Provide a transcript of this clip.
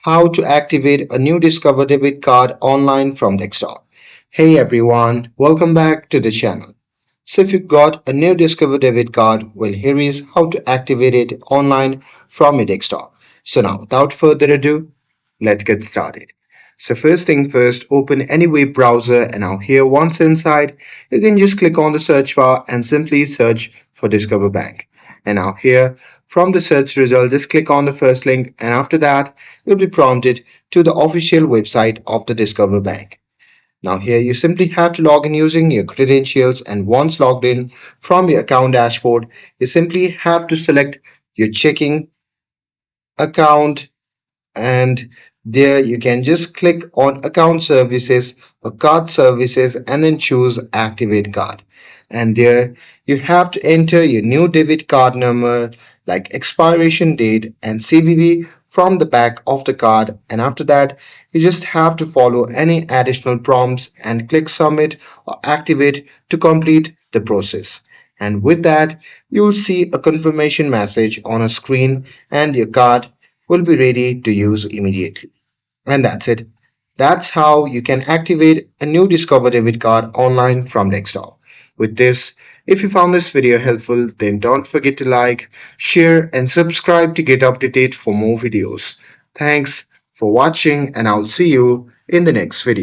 how to activate a new Discover Debit card online from desktop. Hey everyone, welcome back to the channel. So if you got a new Discover Debit card, well here is how to activate it online from your desktop. So now without further ado, let's get started. So first thing first, open any web browser and now here once inside, you can just click on the search bar and simply search for Discover Bank. And now here from the search result, just click on the first link and after that, you'll be prompted to the official website of the Discover Bank. Now here you simply have to log in using your credentials and once logged in from your account dashboard, you simply have to select your checking account and there you can just click on account services or card services and then choose activate card, and there you have to enter your new debit card number like expiration date and CVV from the back of the card, and after that you just have to follow any additional prompts and click submit or activate to complete the process. And with that, you will see a confirmation message on a screen and your card will be ready to use immediately. And that's it. That's how you can activate a new Discover debit card online from desktop. With this, if you found this video helpful, then don't forget to like, share, and subscribe to get updated for more videos. Thanks for watching, and I'll see you in the next video.